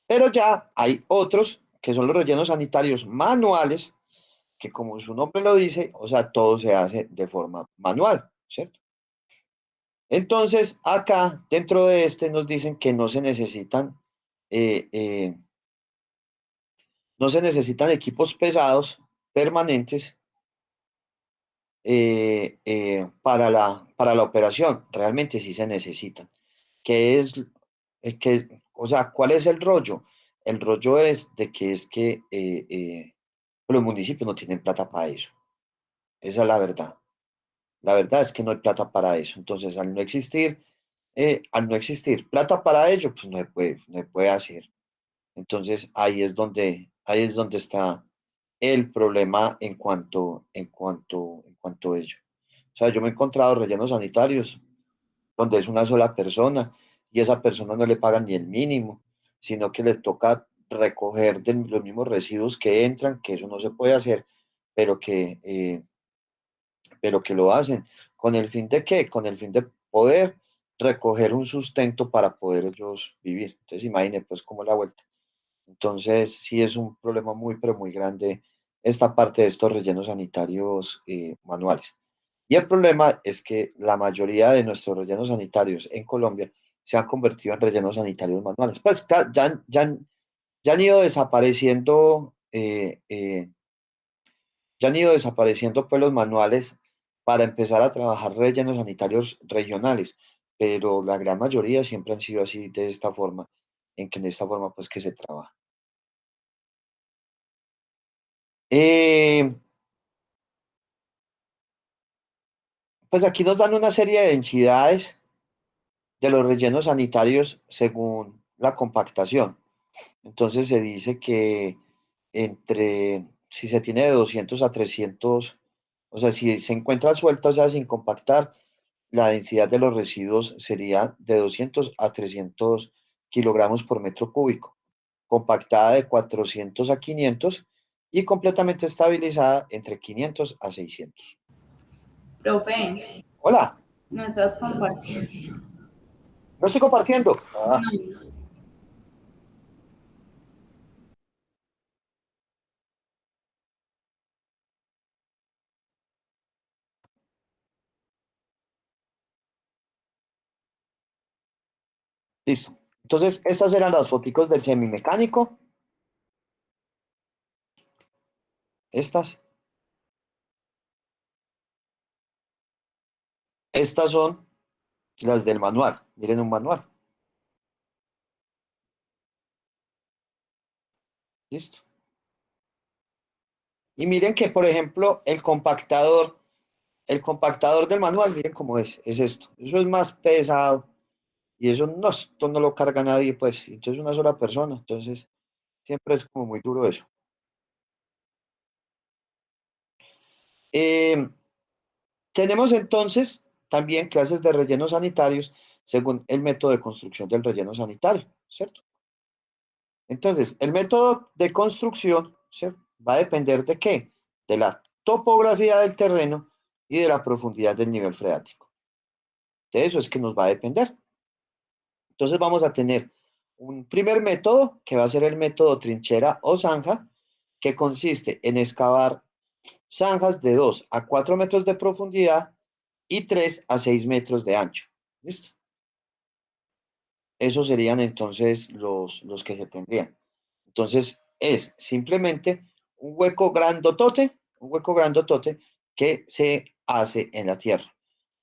Pero ya hay otros que son los rellenos sanitarios manuales, que como su nombre lo dice, o sea, todo se hace de forma manual, ¿cierto? Entonces, acá dentro de este nos dicen que eh, eh, no se necesitan equipos pesados permanentes para la operación. Realmente sí se necesitan. ¿Qué es, o sea, cuál es el rollo? El rollo es de que los municipios no tienen plata para eso. Esa es la verdad. La verdad es que no hay plata para eso. Entonces, al no existir plata para ello, pues no se puede hacer. Entonces, ahí es donde está el problema en cuanto a ello. O sea, yo me he encontrado rellenos sanitarios donde es una sola persona y esa persona no le pagan ni el mínimo, sino que le toca recoger de los mismos residuos que entran, que eso no se puede hacer, pero pero que lo hacen. ¿Con el fin de qué? Con el fin de poder recoger un sustento para poder ellos vivir. Entonces, imaginen pues cómo la vuelta. Entonces, sí es un problema muy, pero muy grande esta parte de estos rellenos sanitarios manuales. Y el problema es que la mayoría de nuestros rellenos sanitarios en Colombia se han convertido en rellenos sanitarios manuales. Pues claro, ya han ido desapareciendo, ya han ido desapareciendo pues los manuales para empezar a trabajar rellenos sanitarios regionales, pero la gran mayoría siempre han sido así de esta forma, en que de esta forma pues que se trabaja. Eh, pues aquí nos dan una serie de densidades de los rellenos sanitarios según la compactación. Entonces se dice que si se tiene de 200 a 300, o sea, si se encuentra suelta, o sea, sin compactar, la densidad de los residuos sería de 200 a 300 kilogramos por metro cúbico, compactada de 400 a 500 y completamente estabilizada entre 500 a 600. Profe, Hola, no estás compartiendo. no estoy compartiendo. No, Listo. Entonces, estas eran las foticos del semimecánico. Estas. Estas son las del manual. Miren un manual. Listo. Y miren que, por ejemplo, el compactador del manual, miren cómo es. Es esto. Eso es más pesado. Y eso no, esto no lo carga nadie, pues. Entonces, una sola persona. Entonces, siempre es como muy duro eso. Eh, Tenemos entonces también clases de rellenos sanitarios según el método de construcción del relleno sanitario, ¿cierto? Entonces, el método de construcción, ¿cierto? Va a depender de qué? De la topografía del terreno y de la profundidad del nivel freático. De eso es que nos va a depender. Entonces vamos a tener un primer método, que va a ser el método trinchera o zanja, que consiste en excavar zanjas de 2 a 4 metros de profundidad y 3 a 6 metros de ancho. ¿Listo? Esos serían entonces los que se tendrían. Entonces es simplemente un hueco grandotote que se hace en la tierra.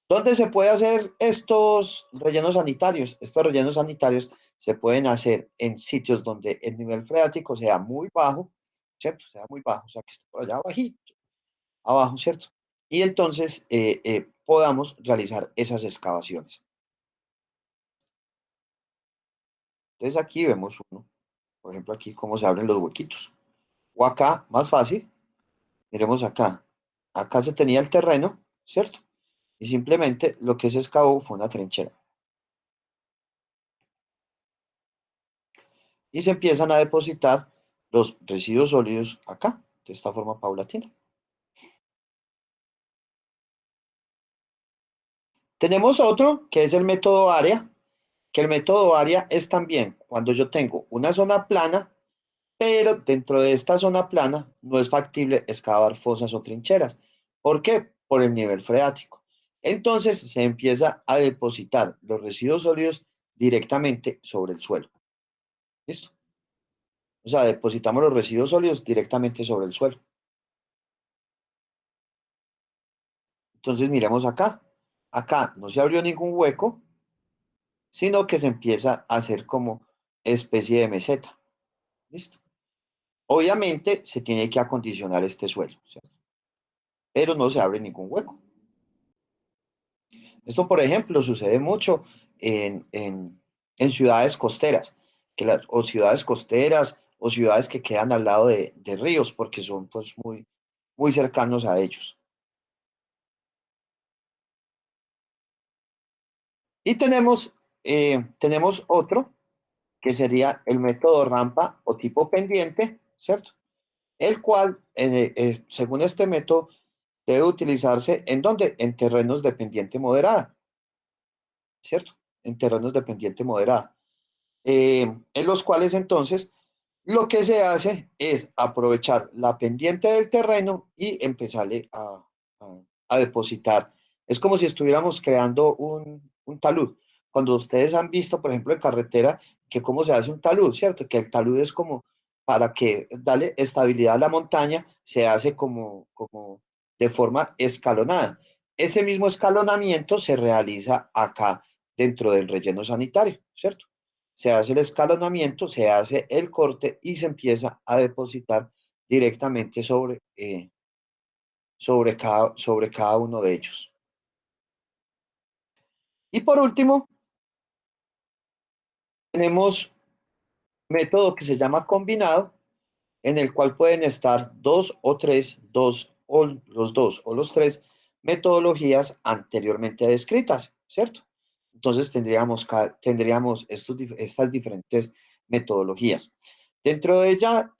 ¿Dónde se puede hacer estos rellenos sanitarios? Estos rellenos sanitarios se pueden hacer en sitios donde el nivel freático sea muy bajo, ¿cierto? Sea muy bajo, o sea, que esté por allá abajito, abajo, ¿cierto? Y entonces podamos realizar esas excavaciones. Entonces aquí vemos uno, por ejemplo aquí cómo se abren los huequitos. O acá, más fácil, miremos acá. Acá se tenía el terreno, ¿cierto? Y simplemente lo que se excavó fue una trinchera. Y se empiezan a depositar los residuos sólidos acá, de esta forma paulatina. Tenemos otro, que es el método área, que el método área es también cuando yo tengo una zona plana, pero dentro de esta zona plana no es factible excavar fosas o trincheras. ¿Por qué? Por el nivel freático. Entonces se empieza a depositar los residuos sólidos directamente sobre el suelo. ¿Listo? O sea, depositamos los residuos sólidos directamente sobre el suelo. Entonces miremos acá. Acá no se abrió ningún hueco, sino que se empieza a hacer como especie de meseta. ¿Listo? Obviamente se tiene que acondicionar este suelo, ¿cierto? Pero no se abre ningún hueco. Esto, por ejemplo, sucede mucho en ciudades costeras, o ciudades costeras o ciudades que quedan al lado de ríos, porque son pues muy cercanos a ellos. Y tenemos otro, que sería el método rampa o tipo pendiente, ¿cierto? El cual, según este método, debe utilizarse ¿en dónde? En terrenos de pendiente moderada, ¿cierto? En terrenos de pendiente moderada. En los cuales entonces lo que se hace es aprovechar la pendiente del terreno y empezarle a depositar. Es como si estuviéramos creando un talud. Cuando ustedes han visto, por ejemplo, en carretera, que cómo se hace un talud, ¿cierto? Que el talud es como para que darle estabilidad a la montaña, se hace como de forma escalonada. Ese mismo escalonamiento se realiza acá dentro del relleno sanitario, ¿cierto? Se hace el escalonamiento, se hace el corte y se empieza a depositar directamente sobre cada uno de ellos. Y por último, tenemos método que se llama combinado, en el cual pueden estar dos o tres, dos o los tres metodologías anteriormente descritas, ¿cierto? Entonces tendríamos estas diferentes metodologías. Dentro de ella,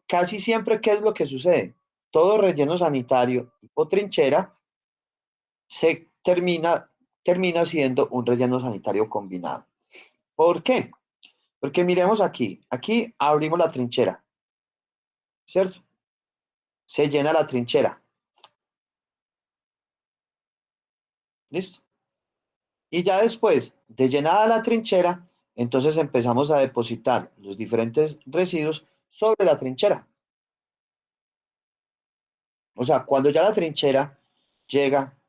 casi siempre, ¿qué es lo que sucede? Todo relleno sanitario tipo trinchera se termina siendo un relleno sanitario combinado. ¿Por qué? Porque miremos aquí abrimos la trinchera, ¿cierto? Se llena la trinchera, ¿listo? Y ya después de llenada la trinchera, entonces empezamos a depositar los diferentes residuos sobre la trinchera. O sea, cuando ya la trinchera llega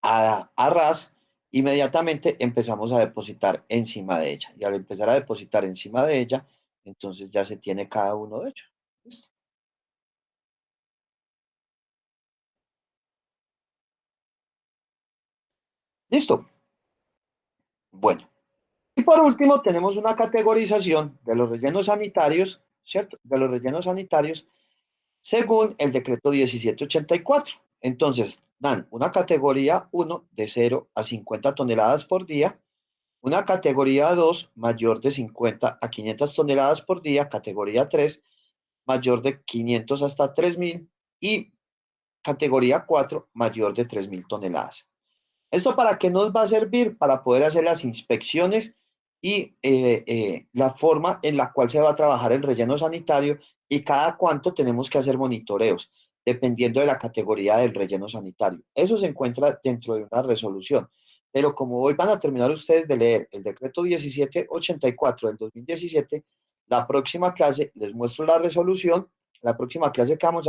a ras, inmediatamente empezamos a depositar encima de ella. Y al empezar a depositar encima de ella, entonces ya se tiene cada uno de ellos. ¿Listo? ¿Listo? Bueno. Y por último, tenemos una categorización de los rellenos sanitarios, ¿cierto? De los rellenos sanitarios según el decreto 1784. Entonces, dan una categoría 1 de 0 a 50 toneladas por día, una categoría 2 mayor de 50 a 500 toneladas por día, categoría 3 mayor de 500 hasta 3000 y categoría 4 mayor de 3000 toneladas. ¿Esto para qué nos va a servir? Para poder hacer las inspecciones y la forma en la cual se va a trabajar el relleno sanitario y cada cuánto tenemos que hacer monitoreos, dependiendo de la categoría del relleno sanitario. Eso se encuentra dentro de una resolución. Pero como hoy van a terminar ustedes de leer el decreto 1784 del 2017, la próxima clase les muestro la resolución. La próxima clase que vamos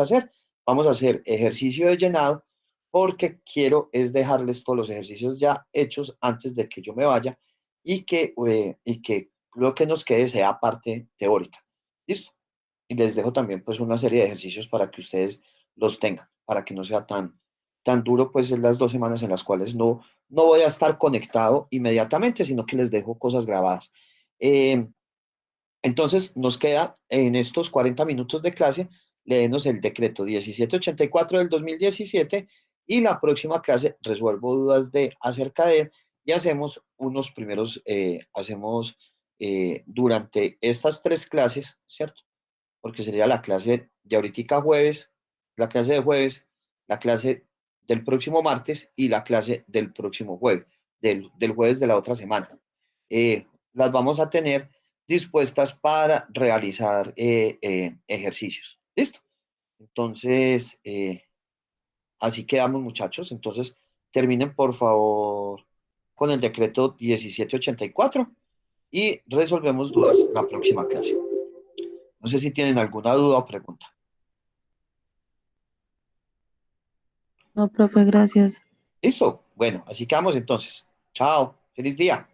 a hacer ejercicio de llenado porque quiero es dejarles todos los ejercicios ya hechos antes de que yo me vaya y que lo que nos quede sea parte teórica. ¿Listo? Y les dejo también pues una serie de ejercicios para que ustedes los tengan, para que no sea tan duro pues en las 2 semanas en las cuales no voy a estar conectado inmediatamente, sino que les dejo cosas grabadas. Entonces, nos queda en estos 40 minutos de clase, leernos el decreto 1784 del 2017 y la próxima clase resuelvo dudas acerca de él y hacemos unos primeros, durante estas 3 clases, ¿cierto? Porque sería la clase de ahorita jueves, la clase de jueves, la clase del próximo martes y la clase del próximo jueves, del jueves de la otra semana. Las vamos a tener dispuestas para realizar ejercicios. ¿Listo? Entonces, así quedamos, muchachos. Entonces, terminen, por favor, con el decreto 1784 y resolvemos dudas en la próxima clase. No sé si tienen alguna duda o pregunta. No, profe, gracias. ¿Listo? Bueno, así quedamos entonces. Chao. Feliz día.